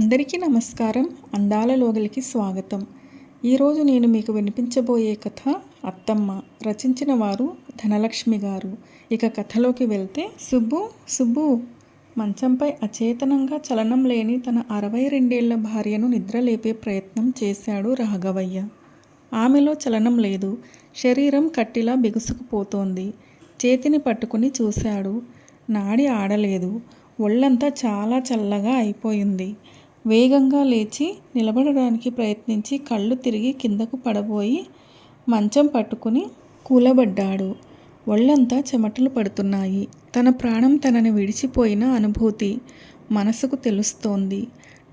అందరికీ నమస్కారం. అందాల లోగలికి స్వాగతం. ఈరోజు నేను మీకు వినిపించబోయే కథ అత్తమ్మ. రచించిన వారు ధనలక్ష్మి గారు. ఇక కథలోకి వెళ్తే, సుబ్బు మంచంపై అచేతనంగా చలనం లేని తన 62 భార్యను నిద్రలేపే ప్రయత్నం చేశాడు రాఘవయ్య. ఆమెలో చలనం లేదు. శరీరం కట్టిలా బిగుసుకుపోతోంది. చేతిని పట్టుకుని చూశాడు. నాడి ఆడలేదు. ఒళ్ళంతా చాలా చల్లగా అయిపోయింది. వేగంగా లేచి నిలబడడానికి ప్రయత్నించి కళ్ళు తిరిగి కిందకు పడబోయి మంచం పట్టుకుని కూలబడ్డాడు. ఒళ్ళంతా చెమటలు పడుతున్నాయి. తన ప్రాణం తనని విడిచిపోయిన అనుభూతి మనసుకు తెలుస్తోంది.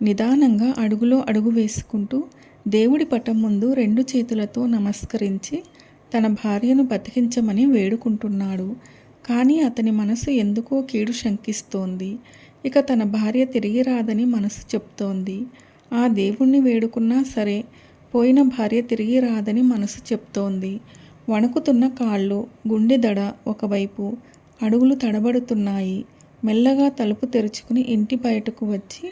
నిదానంగా అడుగులో అడుగు వేసుకుంటూ దేవుడి పటం ముందు 2 చేతులతో నమస్కరించి తన భార్యను బతికించమని వేడుకుంటున్నాడు. కానీ అతని మనసు ఎందుకో కీడు శంకిస్తోంది. ఇక తన భార్య తిరిగి రాదని మనసు చెప్తోంది. ఆ దేవుణ్ణి వేడుకున్నా సరే పోయిన భార్య తిరిగి రాదని మనసు చెప్తోంది. వణుకుతున్న కాళ్ళు, గుండె దడ ఒకవైపు, అడుగులు తడబడుతున్నాయి. మెల్లగా తలుపు తెరుచుకుని ఇంటి బయటకు వచ్చి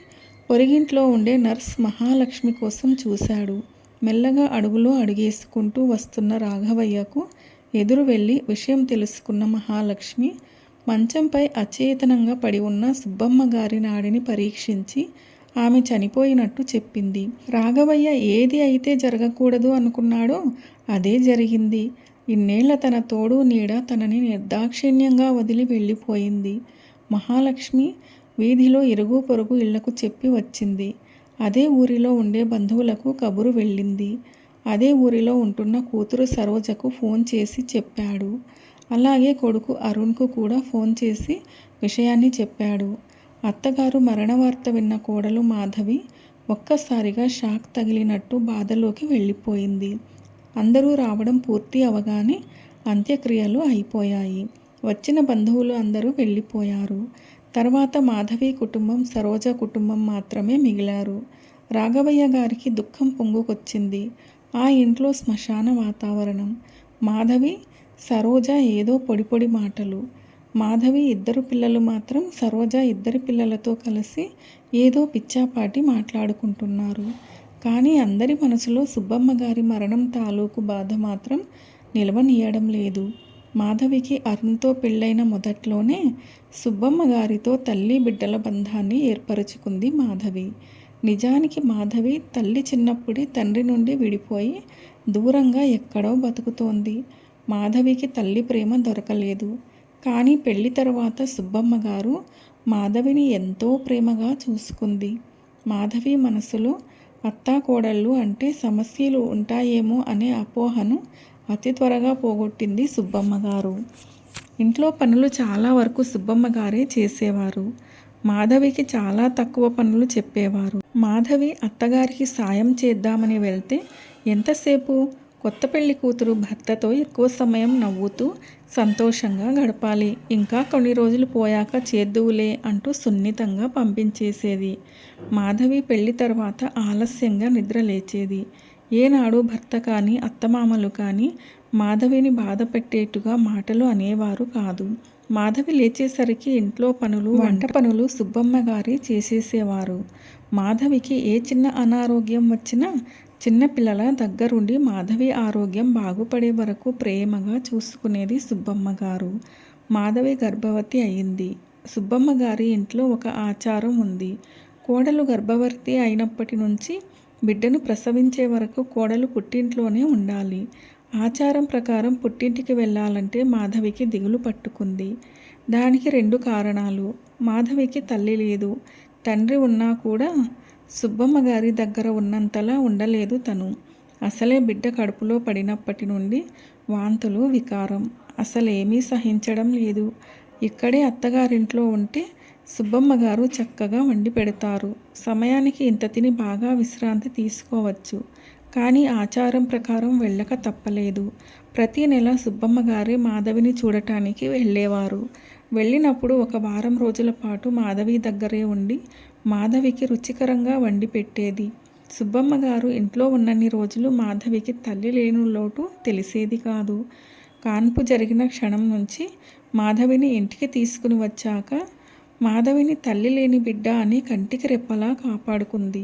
పొరిగింట్లో ఉండే నర్స్ మహాలక్ష్మి కోసం చూశాడు. మెల్లగా అడుగులో అడుగేసుకుంటూ వస్తున్న రాఘవయ్యకు ఎదురు వెళ్ళి విషయం తెలుసుకున్న మహాలక్ష్మి మంచంపై అచేతనంగా పడి ఉన్న సుబ్బమ్మ గారి నాడిని పరీక్షించి ఆమె చనిపోయినట్టు చెప్పింది. రాఘవయ్య ఏది అయితే జరగకూడదు అనుకున్నాడో అదే జరిగింది. ఇన్నేళ్ల తన తోడు నీడ తనని నిర్దాక్షిణ్యంగా వదిలి వెళ్ళిపోయింది. మహాలక్ష్మి వీధిలో ఇరుగు పొరుగు ఇళ్లకు చెప్పి వచ్చింది. అదే ఊరిలో ఉండే బంధువులకు కబురు వెళ్ళింది. అదే ఊరిలో ఉంటున్న కూతురు సరోజకు ఫోన్ చేసి చెప్పాడు. అలాగే కొడుకు అరుణ్కు కూడా ఫోన్ చేసి విషయాన్ని చెప్పాడు. అత్తగారు మరణ వార్త విన్న కోడలు మాధవి ఒక్కసారిగా షాక్ తగిలినట్టు బాధలోకి వెళ్ళిపోయింది. అందరూ రావడం పూర్తి అవగానే అంత్యక్రియలు అయిపోయాయి. వచ్చిన బంధువులు అందరూ వెళ్ళిపోయారు. తర్వాత మాధవి కుటుంబం, సరోజ కుటుంబం మాత్రమే మిగిలారు. రాఘవయ్య గారికి దుఃఖం పొంగుకొచ్చింది. ఆ ఇంట్లో శ్మశాన వాతావరణం. మాధవి, సరోజ ఏదో పొడి మాటలు. మాధవి 2 పిల్లలు మాత్రం సరోజ 2 పిల్లలతో కలిసి ఏదో పిచ్చాపాటి మాట్లాడుకుంటున్నారు. కానీ అందరి మనసులో సుబ్బమ్మ గారి మరణం తాలూకు బాధ మాత్రం నిలవనీయడం లేదు. మాధవికి అరుణ్తో పెళ్ళైన మొదట్లోనే సుబ్బమ్మ గారితో తల్లి బిడ్డల బంధాన్ని ఏర్పరచుకుంది మాధవి. నిజానికి మాధవి తల్లి చిన్నప్పుడే తండ్రి నుండి విడిపోయి దూరంగా ఎక్కడో బతుకుతోంది. మాధవికి తల్లి ప్రేమ దొరకలేదు. కానీ పెళ్లి తర్వాత సుబ్బమ్మ గారు మాధవిని ఎంతో ప్రేమగా చూసుకుంది. మాధవి మనసులో అత్తాకోడళ్ళు అంటే సమస్యలు ఉంటాయేమో అనే అపోహను అతి త్వరగా పోగొట్టింది సుబ్బమ్మ గారు. ఇంట్లో పనులు చాలా వరకు సుబ్బమ్మ గారే చేసేవారు. మాధవికి చాలా తక్కువ పనులు చెప్పేవారు. మాధవి అత్తగారికి సాయం చేద్దామని వెళ్తే ఎంతసేపు కొత్త పెళ్లి కూతురు భర్తతో ఎక్కువ సమయం నవ్వుతూ సంతోషంగా గడపాలి, ఇంకా కొన్ని రోజులు పోయాక చేద్దువులే అంటూ సున్నితంగా పంపించేసేది. మాధవి పెళ్లి తర్వాత ఆలస్యంగా నిద్ర లేచేది. ఏనాడు భర్త కానీ అత్తమామలు కానీ మాధవిని బాధ పెట్టేట్టుగా మాటలు అనేవారు కాదు. మాధవి లేచేసరికి ఇంట్లో పనులు, వంట పనులు సుబ్బమ్మ గారే చేసేసేవారు. మాధవికి ఏ చిన్న అనారోగ్యం వచ్చినా చిన్నపిల్లల దగ్గరుండి మాధవి ఆరోగ్యం బాగుపడే వరకు ప్రేమగా చూసుకునేది సుబ్బమ్మ గారు. మాధవి గర్భవతి అయింది. సుబ్బమ్మ గారి ఇంట్లో ఒక ఆచారం ఉంది. కోడలు గర్భవతి అయినప్పటి నుంచి బిడ్డను ప్రసవించే వరకు కోడలు పుట్టింట్లోనే ఉండాలి. ఆచారం ప్రకారం పుట్టింటికి వెళ్ళాలంటే మాధవికి దిగులు పట్టుకుంది. దానికి 2 కారణాలు. మాధవికి తల్లి లేదు. తండ్రి ఉన్నా కూడా సుబ్బమ్మ గారి దగ్గర ఉన్నంతలా ఉండలేదు తను. అసలే బిడ్డ కడుపులో పడినప్పటి నుండి వాంతులు, వికారం. అసలేమీ సహించడం లేదు. ఇక్కడే అత్తగారింట్లో ఉంటే సుబ్బమ్మ గారు చక్కగా వండి పెడతారు. సమయానికి ఇంత తిని బాగా విశ్రాంతి తీసుకోవచ్చు. కానీ ఆచారం ప్రకారం వెళ్ళక తప్పలేదు. ప్రతి నెల సుబ్బమ్మ గారే మాధవిని చూడటానికి వెళ్ళేవారు. వెళ్ళినప్పుడు 1 వారం రోజుల పాటు మాధవి దగ్గరే ఉండి మాధవికి రుచికరంగా వండి పెట్టేది. సుబ్బమ్మ గారు ఇంట్లో ఉన్నన్ని రోజులు మాధవికి తల్లి లేని లోటు తెలిసేది కాదు. కాన్పు జరిగిన క్షణం నుంచి మాధవిని ఇంటికి తీసుకుని వచ్చాక మాధవిని తల్లి లేని బిడ్డ అని కంటికి రెప్పలా కాపాడుకుంది.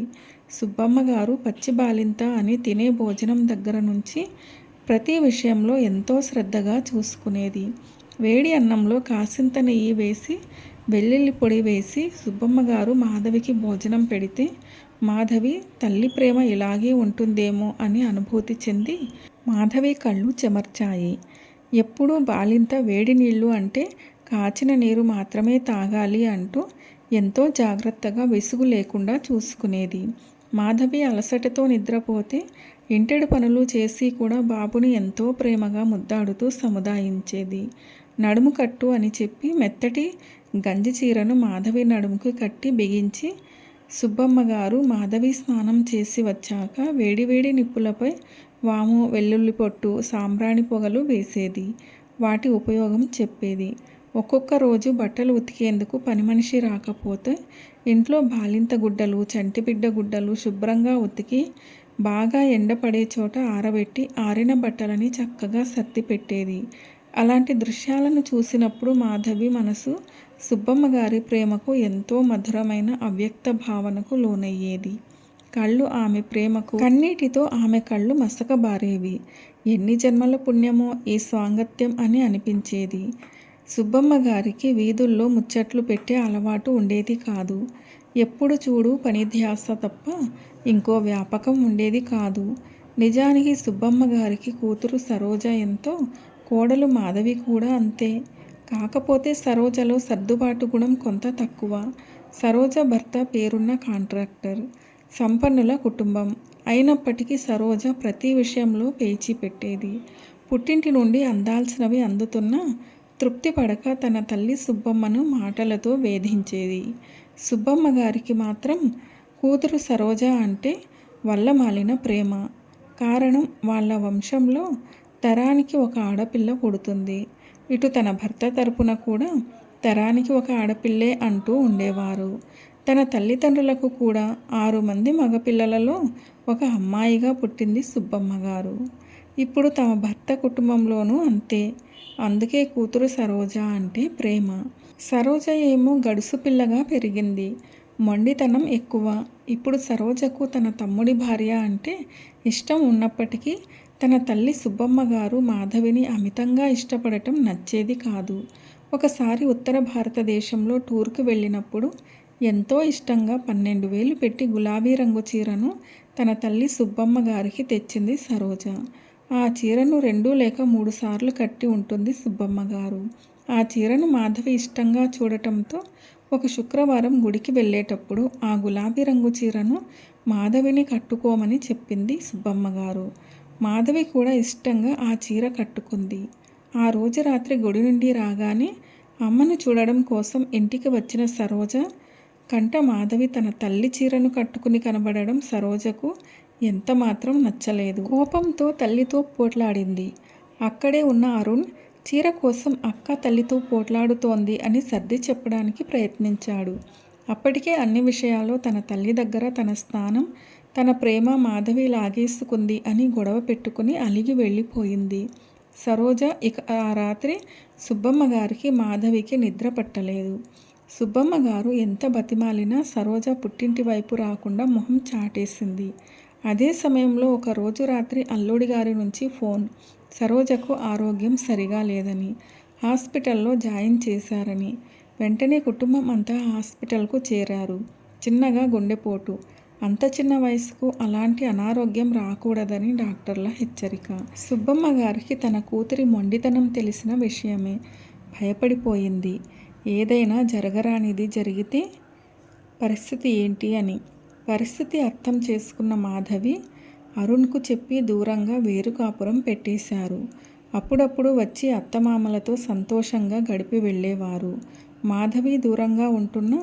సుబ్బమ్మ గారు పచ్చి బాలింత అని తినే భోజనం దగ్గర నుంచి ప్రతి విషయంలో ఎంతో శ్రద్ధగా చూసుకునేది. వేడి అన్నంలో కాసింత నెయ్యి వేసి వెల్లుల్లి పొడి వేసి సుబ్బమ్మ గారు మాధవికి భోజనం పెడితే మాధవి తల్లి ప్రేమ ఇలాగే ఉంటుందేమో అని అనుభూతి చెంది మాధవి కళ్ళు చెమర్చాయి. ఎప్పుడూ బాలింత వేడి నీళ్లు అంటే కాచిన నీరు మాత్రమే తాగాలి అంటూ ఎంతో జాగ్రత్తగా విసుగు లేకుండా చూసుకునేది. మాధవి అలసటతో నిద్రపోతే ఇంటెడు పనులు చేసి కూడా బాబుని ఎంతో ప్రేమగా ముద్దాడుతూ సముదాయించేది. నడుము కట్టు అని చెప్పి మెత్తటి గంజి చీరను మాధవి నడుముకు కట్టి బిగించి సుబ్బమ్మ గారు మాధవి స్నానం చేసి వచ్చాక వేడివేడి నిప్పులపై వాము, వెల్లుల్లి పొట్టు, సాంబ్రాణి పొగలు వేసేది. వాటి ఉపయోగం చెప్పేది. ఒక్కొక్క రోజు బట్టలు ఉతికేందుకు పని మనిషి రాకపోతే ఇంట్లో బాలింత గుడ్డలు, చంటిబిడ్డ గుడ్డలు శుభ్రంగా ఉతికి బాగా ఎండపడే చోట ఆరబెట్టి ఆరిన బట్టలని చక్కగా సర్ది పెట్టేది. అలాంటి దృశ్యాలను చూసినప్పుడు మాధవి మనసు సుబ్బమ్మ గారి ప్రేమకు ఎంతో మధురమైన అవ్యక్త భావనకు లోనయ్యేది. కళ్ళు ఆమె ప్రేమకు కన్నీటితో ఆమె కళ్ళు మసకబారేవి. ఎన్ని జన్మల పుణ్యమో ఈ స్వాంగత్యం అని అనిపించేది. సుబ్బమ్మ గారికి వీధుల్లో ముచ్చట్లు పెట్టే అలవాటు ఉండేది కాదు. ఎప్పుడు చూడు పని ధ్యాస తప్ప ఇంకో వ్యాపకం ఉండేది కాదు. నిజానికి సుబ్బమ్మ గారికి కూతురు సరోజ ఎంతో, కోడలు మాధవి కూడా అంతే. కాకపోతే సరోజలో సర్దుబాటు గుణం కొంత తక్కువ. సరోజ భర్త పేరున్న కాంట్రాక్టర్, సంపన్నుల కుటుంబం అయినప్పటికీ సరోజ ప్రతి విషయంలో పేచీ పెట్టేది. పుట్టింటి నుండి అందాల్సినవి అందుతున్నా తృప్తి పడక తన తల్లి సుబ్బమ్మను మాటలతో వేధించేది. సుబ్బమ్మ గారికి మాత్రం కూతురు సరోజ అంటే వల్లమాలిన ప్రేమ. కారణం వాళ్ళ వంశంలో తరానికి ఒక ఆడపిల్ల పుడుతుంది. ఇటు తన భర్త తరపున కూడా తరానికి ఒక ఆడపిల్లే అంటూ ఉండేవారు. తన తల్లిదండ్రులకు కూడా 6 మంది మగపిల్లలలో ఒక అమ్మాయిగా పుట్టింది సుబ్బమ్మ గారు. ఇప్పుడు తమ భర్త కుటుంబంలోనూ అంతే. అందుకే కూతురు సరోజ అంటే ప్రేమ. సరోజ ఏమో గడుసు పిల్లగా పెరిగింది. మొండితనం ఎక్కువ. ఇప్పుడు సరోజకు తన తమ్ముడి భార్య అంటే ఇష్టం ఉన్నప్పటికీ తన తల్లి సుబ్బమ్మ గారు మాధవిని అమితంగా ఇష్టపడటం నచ్చేది కాదు. ఒకసారి ఉత్తర భారతదేశంలో టూర్కు వెళ్ళినప్పుడు ఎంతో ఇష్టంగా 12,000 పెట్టి గులాబీ రంగు చీరను తన తల్లి సుబ్బమ్మ గారికి తెచ్చింది సరోజ. ఆ చీరను 2 లేక 3 సార్లు కట్టి ఉంటుంది సుబ్బమ్మ గారు. ఆ చీరను మాధవి ఇష్టంగా చూడటంతో ఒక శుక్రవారం గుడికి వెళ్ళేటప్పుడు ఆ గులాబీ రంగు చీరను మాధవిని కట్టుకోమని చెప్పింది సుబ్బమ్మ గారు. మాధవి కూడా ఇష్టంగా ఆ చీర కట్టుకుంది. ఆ రోజు రాత్రి గుడి నుండి రాగానే అమ్మను చూడడం కోసం ఇంటికి వచ్చిన సరోజ కంట మాధవి తన తల్లి చీరను కట్టుకుని కనబడడం సరోజకు ఎంత మాత్రం నచ్చలేదు. కోపంతో తల్లితో పోట్లాడింది. అక్కడే ఉన్న అరుణ్ చీర కోసం అక్క తల్లితో పోట్లాడుతోంది అని సర్ది చెప్పడానికి ప్రయత్నించాడు. అప్పటికే అన్ని విషయాల్లో తన తల్లి దగ్గర తన స్థానం, తన ప్రేమ మాధవి లాగేసుకుంది అని గొడవ పెట్టుకుని అలిగి వెళ్ళిపోయింది. సరోజ ఇక ఆ రాత్రి సుబ్బమ్మ గారికి మాధవికి నిద్ర పట్టలేదు. సుబ్బమ్మ గారు ఎంత బతిమాలినా సరోజ పుట్టింటి వైపు రాకుండా మొహం చాటేసింది. అదే సమయంలో ఒక రోజు రాత్రి అల్లుడి గారి నుంచి ఫోన్. సరోజకు ఆరోగ్యం సరిగా లేదని, హాస్పిటల్లో జాయిన్ చేశారని. వెంటనే కుటుంబం అంతా హాస్పిటల్కు చేరారు. చిన్నగా గుండెపోటు. అంత చిన్న వయసుకు అలాంటి అనారోగ్యం రాకూడదని డాక్టర్ల హెచ్చరిక. సుబ్బమ్మ గారికి తన కూతురి మొండితనం తెలిసిన విషయమే. భయపడిపోయింది. ఏదైనా జరగరానిది జరిగితే పరిస్థితి ఏంటి అని. పరిస్థితి అర్థం చేసుకున్న మాధవి అరుణ్కు చెప్పి దూరంగా వేరు కాపురం పెట్టేశారు. అప్పుడప్పుడు వచ్చి అత్తమామలతో సంతోషంగా గడిపి వెళ్ళేవారు. మాధవి దూరంగా ఉంటున్న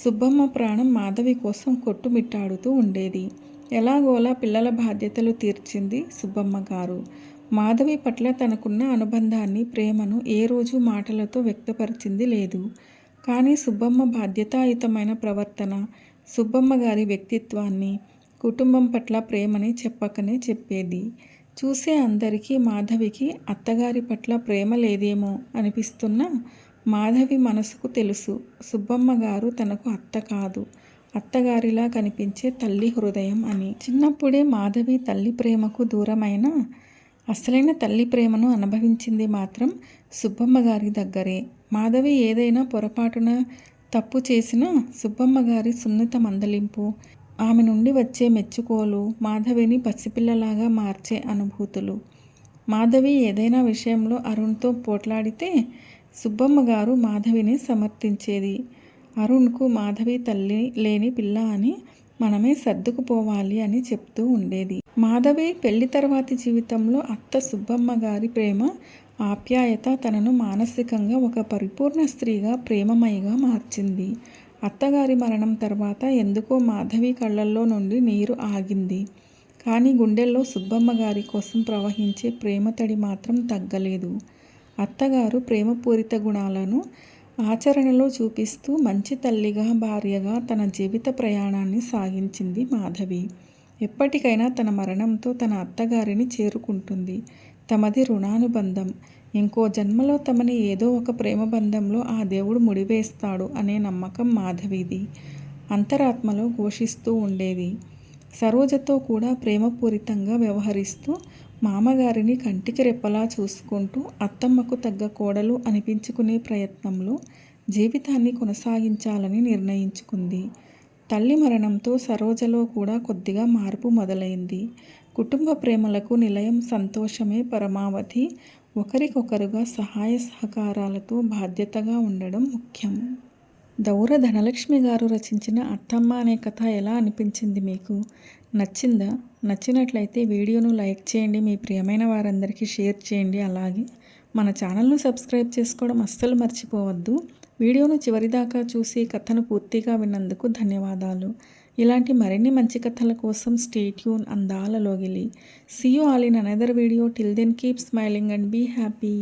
సుబ్బమ్మ ప్రాణం మాధవి కోసం కొట్టుమిట్టాడుతూ ఉండేది. ఎలాగోలా పిల్లల బాధ్యతలు తీర్చింది సుబ్బమ్మ గారు. మాధవి పట్ల తనకున్న అనుబంధాన్ని, ప్రేమను ఏ రోజు మాటలతో వ్యక్తపరిచింది లేదు. కానీ సుబ్బమ్మ బాధ్యతాయుతమైన ప్రవర్తన, సుబ్బమ్మ గారి వ్యక్తిత్వాన్ని, కుటుంబం పట్ల ప్రేమని చెప్పకనే చెప్పేది. చూసే అందరికీ మాధవికి అత్తగారి పట్ల ప్రేమ లేదేమో అనిపిస్తున్నా మాధవి మనసుకు తెలుసు సుబ్బమ్మ గారు తనకు అత్త కాదు, అత్తగారిలా కనిపించే తల్లి హృదయం అని. చిన్నప్పుడే మాధవి తల్లి ప్రేమకు దూరమైన అసలైన తల్లి ప్రేమను అనుభవించింది మాత్రం సుబ్బమ్మ గారి దగ్గరే. మాధవి ఏదైనా పొరపాటున తప్పు చేసినా సుబ్బమ్మ గారి సున్నిత మందలింపు, ఆమె నుండి వచ్చే మెచ్చుకోలు మాధవిని పసిపిల్లలాగా మార్చే అనుభూతులు. మాధవి ఏదైనా విషయంలో అరుణ్తో పోట్లాడితే సుబ్బమ్మ గారు మాధవిని సమర్థించేది. అరుణ్కు మాధవి తల్లి లేని పిల్ల అని, మనమే సర్దుకుపోవాలి అని చెప్తూ ఉండేది. మాధవి పెళ్లి తర్వాతి జీవితంలో అత్త సుబ్బమ్మ గారి ప్రేమ, ఆప్యాయత తనను మానసికంగా ఒక పరిపూర్ణ స్త్రీగా, ప్రేమమయిగా మార్చింది. అత్తగారి మరణం తర్వాత ఎందుకో మాధవి కళ్ళల్లో నుండి నీరు ఆగింది. కానీ గుండెల్లో సుబ్బమ్మ గారి కోసం ప్రవహించే ప్రేమతడి మాత్రం తగ్గలేదు. అత్తగారు ప్రేమపూరిత గుణాలను ఆచరణలో చూపిస్తూ మంచి తల్లిగా, భార్యగా తన జీవిత ప్రయాణాన్ని సాగించింది మాధవి. ఎప్పటికైనా తన మరణంతో తన అత్తగారిని చేరుకుంటుంది. తమది రుణానుబంధం. ఇంకో జన్మలో తమని ఏదో ఒక ప్రేమ బంధంలో ఆ దేవుడు ముడివేస్తాడు అనే నమ్మకం మాధవిది అంతరాత్మలో ఘోషిస్తూ ఉండేది. సరోజతో కూడా ప్రేమపూరితంగా వ్యవహరిస్తూ, మామగారిని కంటికి రెప్పలా చూసుకుంటూ అత్తమ్మకు తగ్గ కోడలు అనిపించుకునే ప్రయత్నంలో జీవితాన్ని కొనసాగించాలని నిర్ణయించుకుంది. తల్లి మరణంతో సరోజలో కూడా కొద్దిగా మార్పు మొదలైంది. కుటుంబ ప్రేమలకు నిలయం సంతోషమే పరమావధి. ఒకరికొకరుగా సహాయ సహకారాలతో బాధ్యతగా ఉండడం ముఖ్యం. దౌర ధనలక్ష్మి గారు రచించిన అత్తమ్మ అనే కథ ఎలా అనిపించింది మీకు? నచ్చిందా? నచ్చినట్లయితే వీడియోను లైక్ చేయండి, మీ ప్రియమైన వారందరికీ షేర్ చేయండి. అలాగే మన ఛానల్ను సబ్స్క్రైబ్ చేసుకోవడం అస్సలు మర్చిపోవద్దు. వీడియోను చివరిదాకా చూసి కథను పూర్తిగా విన్నందుకు ధన్యవాదాలు. ఇలాంటి మరిన్ని మంచి కథల కోసం స్టే ట్యూన్. అందాల లోగిలి. See you all in another video. Till then keep smiling and be happy.